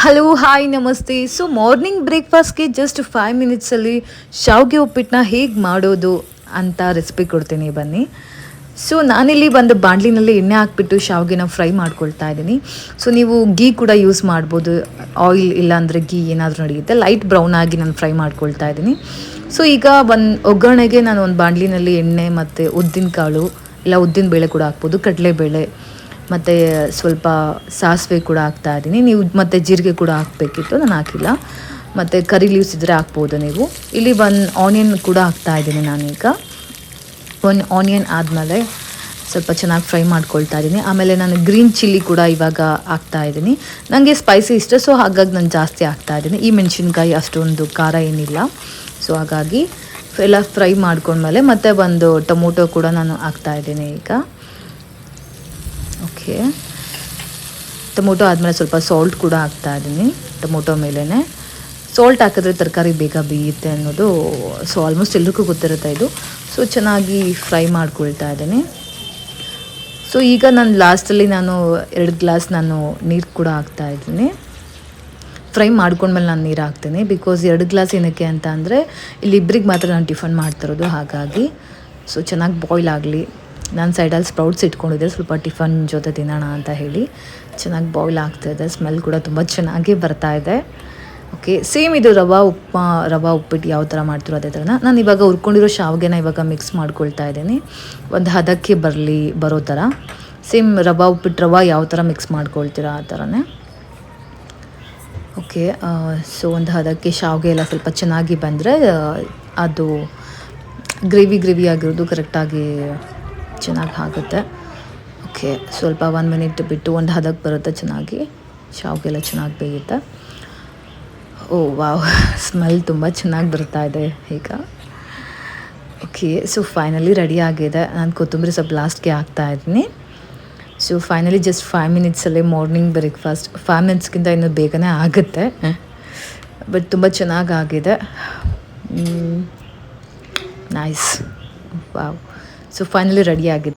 Hello hi ನಮಸ್ತೆ. So morning ಬ್ರೇಕ್ಫಾಸ್ಟ್ಗೆ just 5 ಮಿನಿಟ್ಸಲ್ಲಿ ಶಾವಿಗೆ ಉಪ್ಪಿಟ್ಟನ್ನ ಹೇಗೆ ಮಾಡೋದು ಅಂತ ರೆಸಿಪಿ ಕೊಡ್ತೀನಿ ಬನ್ನಿ. ಸೊ ನಾನಿಲ್ಲಿ ಒಂದು ಬಾಣಲಿನಲ್ಲಿ ಎಣ್ಣೆ ಹಾಕ್ಬಿಟ್ಟು ಶಾವಿಗೆನ ಫ್ರೈ ಮಾಡ್ಕೊಳ್ತಾ ಇದ್ದೀನಿ. ಸೊ ನೀವು ಗೀ ಕೂಡ ಯೂಸ್ ಮಾಡ್ಬೋದು, ಆಯಿಲ್ ಇಲ್ಲಾಂದರೆ ಗೀ ಏನಾದರೂ ನಡೆಯುತ್ತೆ. ಲೈಟ್ ಬ್ರೌನ್ ಆಗಿ ನಾನು ಫ್ರೈ ಮಾಡ್ಕೊಳ್ತಾ ಇದ್ದೀನಿ. ಸೊ ಈಗ ಒಗ್ಗರಣೆಗೆ ನಾನು ಒಂದು ಬಾಣಲಿನಲ್ಲಿ ಎಣ್ಣೆ ಮತ್ತು ಉದ್ದಿನಕಾಳು ಇಲ್ಲ ಉದ್ದಿನಬೇಳೆ ಕೂಡ ಹಾಕ್ಬೋದು, ಕಡಲೆಬೇಳೆ ಮತ್ತು ಸ್ವಲ್ಪ ಸಾಸಿವೆ ಕೂಡ ಹಾಕ್ತಾ ಇದ್ದೀನಿ. ನೀವು ಮತ್ತು ಜೀರಿಗೆ ಕೂಡ ಹಾಕಬೇಕಿತ್ತು, ನಾನು ಹಾಕಿಲ್ಲ. ಮತ್ತು ಕರಿ ಲೀವ್ಸ್ ಇದ್ದರೆ ಹಾಕ್ಬೋದು ನೀವು. ಇಲ್ಲಿ ಒಂದು ಆನಿಯನ್ ಕೂಡ ಹಾಕ್ತಾ ಇದ್ದೀನಿ ನಾನೀಗ. ಒಂದು ಆನಿಯನ್ ಆದಮೇಲೆ ಸ್ವಲ್ಪ ಚೆನ್ನಾಗಿ ಫ್ರೈ ಮಾಡ್ಕೊಳ್ತಾ ಇದ್ದೀನಿ. ಆಮೇಲೆ ನಾನು ಗ್ರೀನ್ ಚಿಲ್ಲಿ ಕೂಡ ಇವಾಗ ಹಾಕ್ತಾ ಇದ್ದೀನಿ. ನನಗೆ ಸ್ಪೈಸಿ ಇಷ್ಟ, ಸೊ ಹಾಗಾಗಿ ನಾನು ಜಾಸ್ತಿ ಹಾಕ್ತಾ ಇದ್ದೀನಿ. ಈ ಮೆಣಸಿನ್ಕಾಯಿ ಅಷ್ಟೊಂದು ಖಾರ ಏನಿಲ್ಲ, ಸೊ ಹಾಗಾಗಿ ಎಲ್ಲ ಫ್ರೈ ಮಾಡ್ಕೊಂಡ್ಮೇಲೆ ಮತ್ತೆ ಒಂದು ಟೊಮೊಟೊ ಕೂಡ ನಾನು ಹಾಕ್ತಾ ಇದ್ದೀನಿ ಈಗ. ಓಕೆ, ಟೊಮೊಟೊ ಆದಮೇಲೆ ಸ್ವಲ್ಪ ಸಾಲ್ಟ್ ಕೂಡ ಹಾಕ್ತಾ ಇದ್ದೀನಿ ಟೊಮೊಟೊ ಮೇಲೇ. ಸಾಲ್ಟ್ ಹಾಕಿದ್ರೆ ತರಕಾರಿ ಬೇಗ ಬೇಯುತ್ತೆ ಅನ್ನೋದು ಸೊ ಆಲ್ಮೋಸ್ಟ್ ಎಲ್ರಿಗೂ ಗೊತ್ತಿರುತ್ತೆ ಇದು. ಸೊ ಚೆನ್ನಾಗಿ ಫ್ರೈ ಮಾಡ್ಕೊಳ್ತಾ ಇದ್ದೀನಿ. ಸೊ ಈಗ ನಾನು ಲಾಸ್ಟಲ್ಲಿ 2 ಗ್ಲಾಸ್ ನೀರು ಕೂಡ ಹಾಕ್ತಾ ಇದ್ದೀನಿ. ಫ್ರೈ ಮಾಡ್ಕೊಂಡ್ಮೇಲೆ ನಾನು ನೀರು ಹಾಕ್ತೀನಿ, ಬಿಕಾಸ್ 2 ಗ್ಲಾಸ್ ಏನಕ್ಕೆ ಅಂತ ಅಂದರೆ ಇಲ್ಲಿ ಇಬ್ಬರಿಗೆ ಮಾತ್ರ ನಾನು ಟಿಫನ್ ಮಾಡ್ತಿರೋದು, ಹಾಗಾಗಿ. ಸೊ ಚೆನ್ನಾಗಿ ಬಾಯ್ಲ್ ಆಗಲಿ. ನಾನು ಸೈಡಲ್ಲಿ ಸ್ಪ್ರೌಟ್ಸ್ ಇಟ್ಕೊಂಡಿದ್ದೆ, ಸ್ವಲ್ಪ ಟಿಫನ್ ಜೊತೆ ತಿನ್ನೋಣ ಅಂತ ಹೇಳಿ. ಚೆನ್ನಾಗಿ ಬಾಯ್ಲ್ ಆಗ್ತಾಯಿದೆ, ಸ್ಮೆಲ್ ಕೂಡ ತುಂಬ ಚೆನ್ನಾಗಿ ಬರ್ತಾಯಿದೆ. ಓಕೆ, ಸೇಮ್ ಇದು ರವಾ ಉಪ್ಪಿಟ್ಟು ಯಾವ ಥರ ಮಾಡ್ತಿರೋ ಅದೇ ಥರನ ನಾನು ಇವಾಗ ಹುರ್ಕೊಂಡಿರೋ ಶಾವಿಗೆನ ಇವಾಗ ಮಿಕ್ಸ್ ಮಾಡ್ಕೊಳ್ತಾ ಇದ್ದೀನಿ, ಒಂದು ಹದಕ್ಕೆ ಬರೋ ಥರ. ಸೇಮ್ ರವಾ ಯಾವ ಥರ ಮಿಕ್ಸ್ ಮಾಡ್ಕೊಳ್ತೀರಾ ಆ ಥರನೇ. ಓಕೆ, ಸೊ ಒಂದು ಹದಕ್ಕೆ ಶಾವಿಗೆ ಎಲ್ಲ ಸ್ವಲ್ಪ ಚೆನ್ನಾಗಿ ಬಂದರೆ ಅದು ಗ್ರೇವಿ ಆಗಿರೋದು ಕರೆಕ್ಟಾಗಿ ಚೆನ್ನಾಗಿ ಆಗುತ್ತೆ. ಓಕೆ, ಸ್ವಲ್ಪ 1 ಮಿನಿಟ್ ಬಿಟ್ಟು ಒಂದು ಹದಕ್ಕೆ ಬರುತ್ತೆ, ಚೆನ್ನಾಗಿ ಶಾವಿಗೆ ಎಲ್ಲ ಚೆನ್ನಾಗಿ ಬೇಯುತ್ತೆ. ಓ ವಾವ್, ಸ್ಮೆಲ್ ತುಂಬ ಚೆನ್ನಾಗಿ ಬರ್ತಾ ಇದೆ ಈಗ. ಓಕೆ, ಸೊ ಫೈನಲಿ ರೆಡಿ ಆಗಿದೆ. ನಾನು ಕೊತ್ತಂಬರಿ ಸ್ವಲ್ಪ ಲಾಸ್ಟ್ಗೆ ಹಾಕ್ತಾ ಇದ್ದೀನಿ. ಸೊ ಫೈನಲಿ ಜಸ್ಟ್ 5 ಮಿನಿಟ್ಸಲ್ಲೇ ಮಾರ್ನಿಂಗ್ ಬ್ರೇಕ್ಫಾಸ್ಟ್. 5 ಮಿನಿಟ್ಸ್ಗಿಂತ ಇನ್ನೂ ಬೇಗನೆ ಆಗುತ್ತೆ, ಬಟ್ ತುಂಬ ಚೆನ್ನಾಗಾಗಿದೆ. Nice, wow. So finally ready ಆಗಿದೆ.